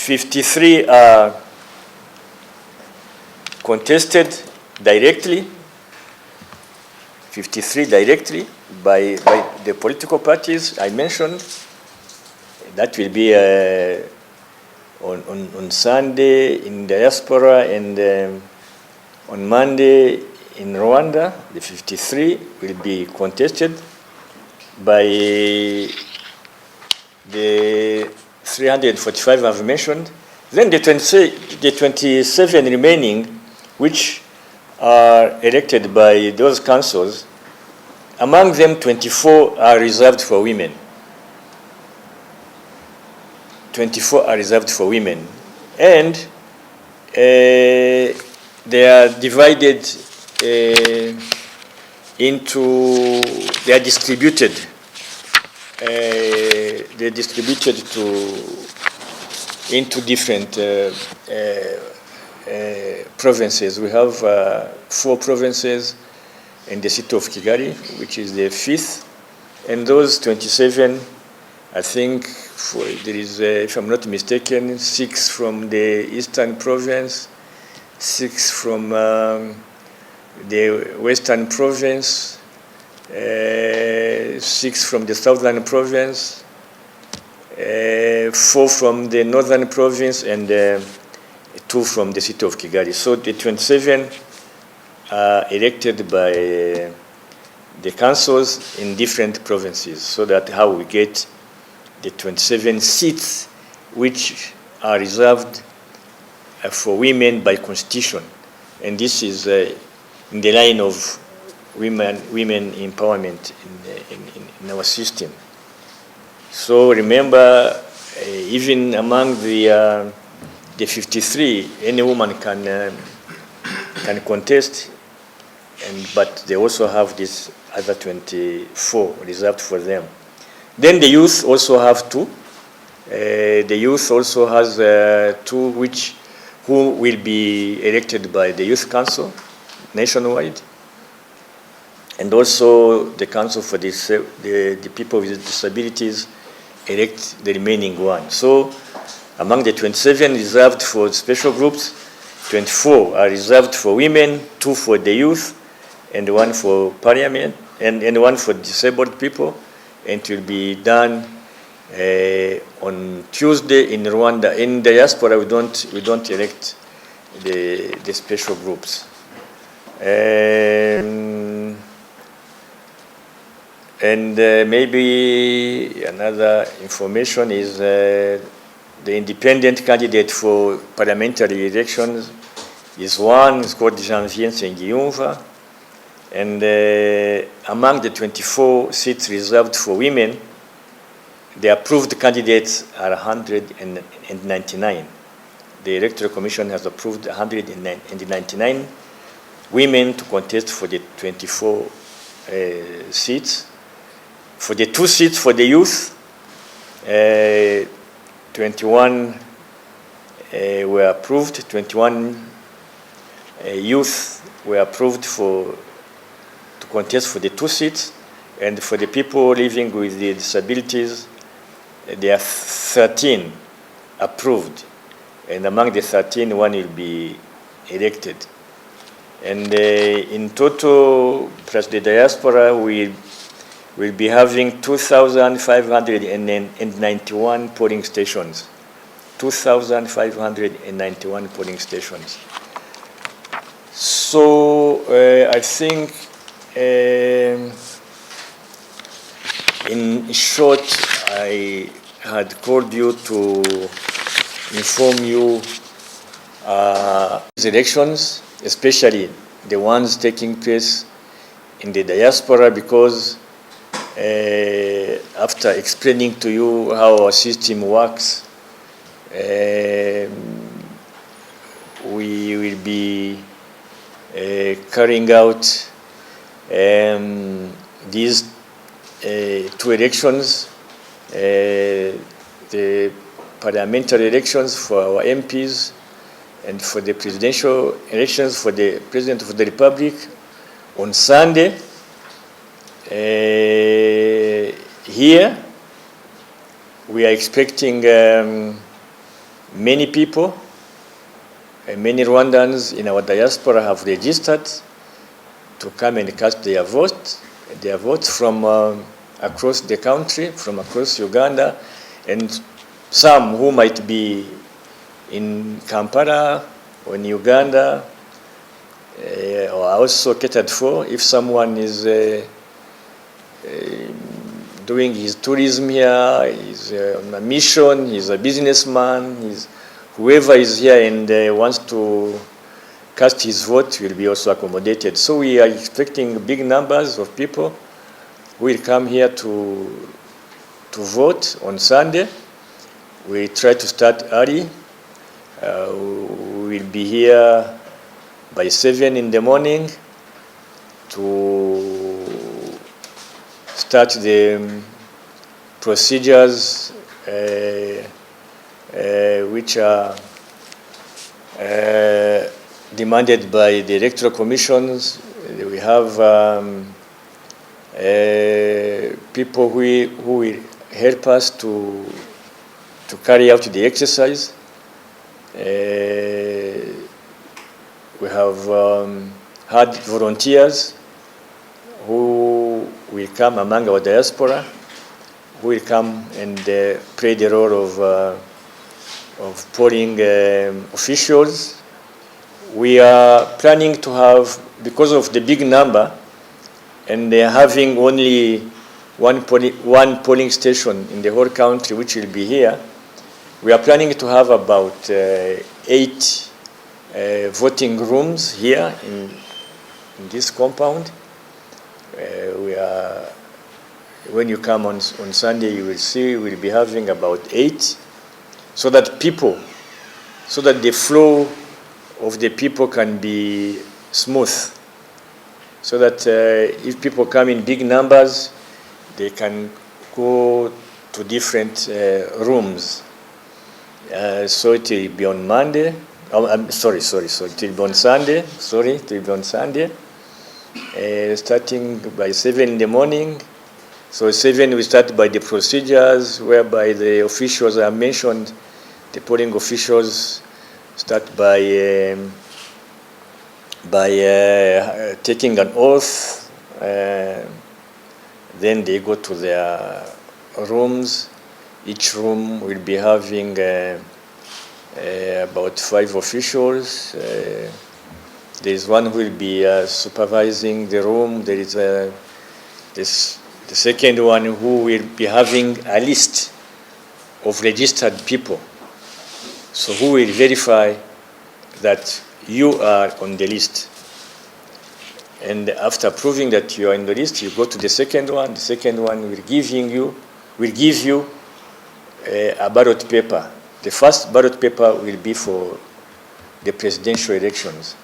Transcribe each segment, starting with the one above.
53 are contested directly, 53 directly by the political parties I mentioned. That will be on Sunday in diaspora, and on Monday in Rwanda. The 53 will be contested by the 345 I've mentioned. Then the 27 remaining, which are elected by those councils, among them 24 are reserved for women. 24 are reserved for women. And they are divided they are distributed. They're distributed into different provinces. We have 4 provinces in the city of Kigali, which is the 5th. And those 27, I think there is, if I'm not mistaken, 6 from the Eastern Province, 6 from the Western Province, 6 from the Southern Province, 4 from the Northern Province, and 2 from the city of Kigali. So the 27 are elected by the councils in different provinces, so that how we get the 27 seats which are reserved for women by constitution. And this is in the line of women empowerment in our system. So remember, even among the 53, any woman can contest, but they also have this other 24 reserved for them. Then the youth also have 2. The youth also has 2 who will be elected by the Youth Council nationwide, and also the Council for the people with disabilities elect the remaining 1. So among the 27 reserved for special groups, 24 are reserved for women, 2 for the youth, and 1 for parliament, and 1 for disabled people. And it will be done on Tuesday in Rwanda. In diaspora, we don't elect the special groups. And maybe another information is the independent candidate for parliamentary elections is one. It's called Janvier Nsengiyumva. And among the 24 seats reserved for women, the approved candidates are 199. The Electoral Commission has approved 199 women to contest for the 24 seats. For the 2 seats for the youth, 21 were approved. 21 youth were approved to contest for the 2 seats. And for the people living with the disabilities, there are 13 approved. And among the 13, 1 will be elected. And in total, plus the diaspora, we will be having 2,591 polling stations. 2,591 polling stations. So I think, in short, I had called you to inform you these elections, especially the ones taking place in the diaspora, because after explaining to you how our system works, we will be carrying out these 2 elections, the parliamentary elections for our MPs and for the presidential elections for the President of the Republic on Sunday. Here, we are expecting many people, many Rwandans in our diaspora have registered to come and cast their votes from across the country, from across Uganda, and some who might be in Kampala or in Uganda are also catered for. If someone is doing his tourism here, he's on a mission, he's a businessman, whoever is here and wants to cast his vote will be also accommodated. So we are expecting big numbers of people who will come here to vote on Sunday. We try to start early. We will be here by 7 in the morning to start the procedures which are demanded by the electoral commissions. We have people who will help us to carry out the exercise. We have had volunteers who will come among our diaspora, who will come and play the role of polling officials. We are planning to have, because of the big number, and having only one polling station in the whole country, which will be here, we are planning to have about 8 voting rooms here in this compound. When you come on Sunday, you will see we'll be having about 8, so that the flow of the people can be smooth, so that if people come in big numbers, they can go to different rooms. So it will be on Monday. Oh, it will be on Sunday. It will be on Sunday, starting by 7 in the morning. So 7 we start by the procedures, whereby the officials are mentioned. The polling officials start by taking an oath. Then they go to their rooms. Each room will be having about 5 officials. There is one who will be supervising the room. There is the second one who will be having a list of registered people. So who will verify that you are on the list. And after proving that you are on the list, you go to the second one. The second one will give you a ballot paper. The first ballot paper will be for the presidential elections.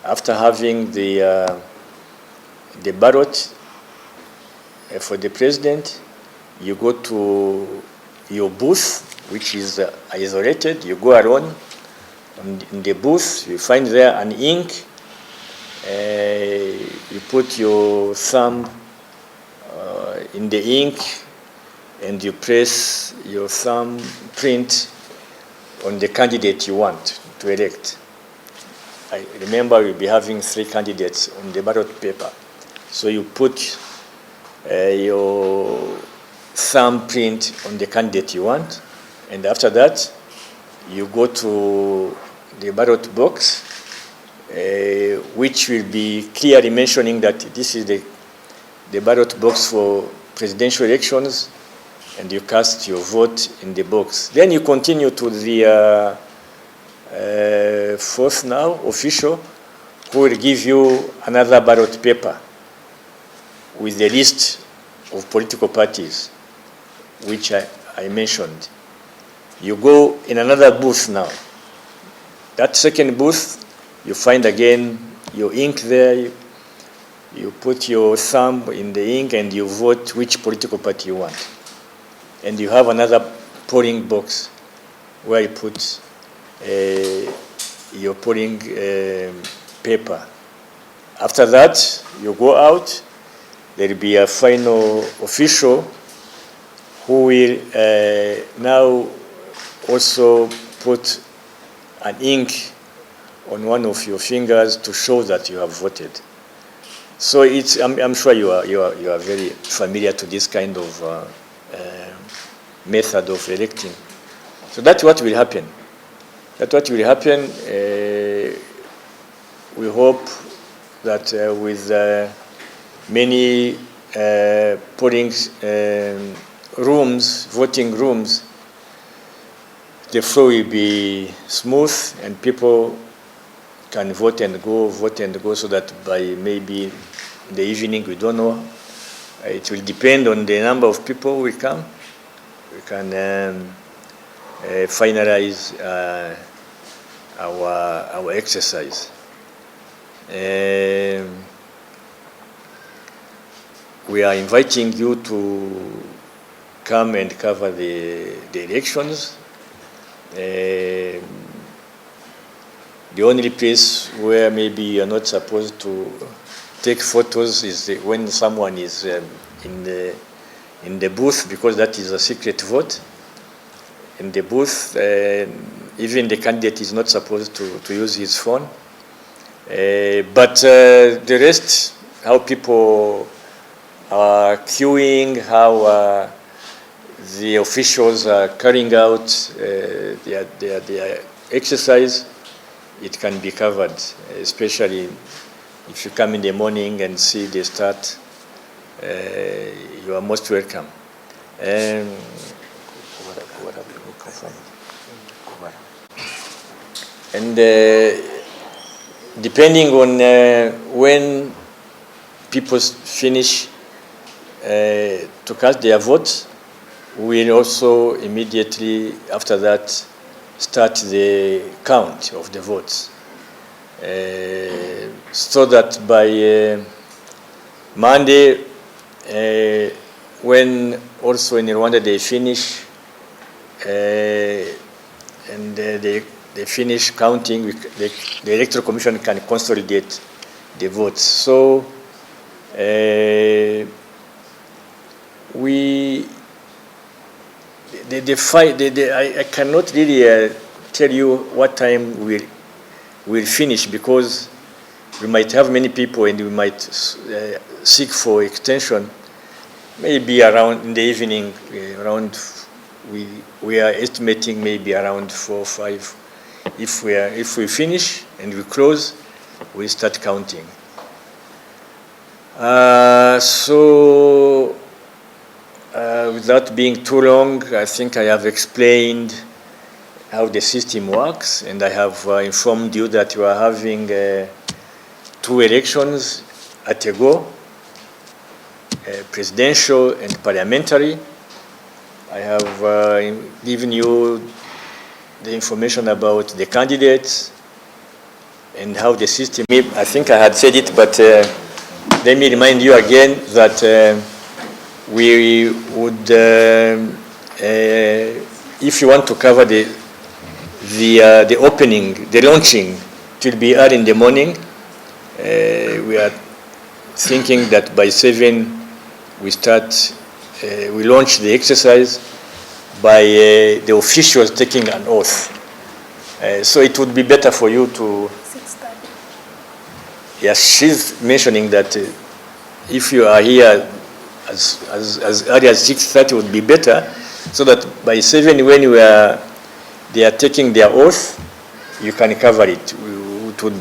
After having the ballot for the president, you go to your booth, which is isolated. You go alone in the booth. You find there an ink. You put your thumb in the ink, and you press your thumb print on the candidate you want to elect. I remember we'll be having 3 candidates on the ballot paper. So you put your thumb print on the candidate you want, and after that, you go to the ballot box, which will be clearly mentioning that this is the ballot box for presidential elections, and you cast your vote in the box. Then you continue to the fourth now official, who will give you another ballot paper with the list of political parties, which I mentioned. You go in another booth now. That second booth, you find again your ink there. You put your thumb in the ink and you vote which political party you want. And you have another polling box where you put your polling paper. After that, you go out. There will be a final official who will now also put an ink on one of your fingers to show that you have voted. So I'm sure you are very familiar to this kind of method of electing. So that's what will happen. That's what will happen. We hope that with many polling rooms, voting rooms, the flow will be smooth and people can vote and go, so that by maybe in the evening, we don't know. It will depend on the number of people who will come. We can finalize our exercise. We are inviting you to come and cover the elections. The only place where maybe you're not supposed to take photos is when someone is in the booth, because that is a secret vote. In the booth, even the candidate is not supposed to use his phone. But the rest, how people are queuing, how the officials are carrying out their exercise, it can be covered, especially if you come in the morning and see the start. You are most welcome. And depending on when people finish to cast their votes, we will also immediately after that start the count of the votes, so that by Monday, when also in Rwanda they finish and they finish counting, the Electoral Commission can consolidate the votes. So I cannot really tell you what time we'll finish, because we might have many people and we might seek for extension. Maybe around in the evening, around we are estimating maybe around 4 or 5. If we finish and we close, we start counting. So without being too long, I think I have explained how the system works, and I have informed you that you are having 2 elections at a go, presidential and parliamentary. I have given you the information about the candidates and how the system. I think I had said it, but let me remind you again that we would, if you want to cover the opening, the launching, it will be early in the morning. We are thinking that by 7 we start, we launch the exercise by the officials taking an oath. So it would be better for you to. 6:30. Yes, she's mentioning that if you are here as early as 6:30 would be better, so that by 7 when they are taking their oath, you can cover it. It would be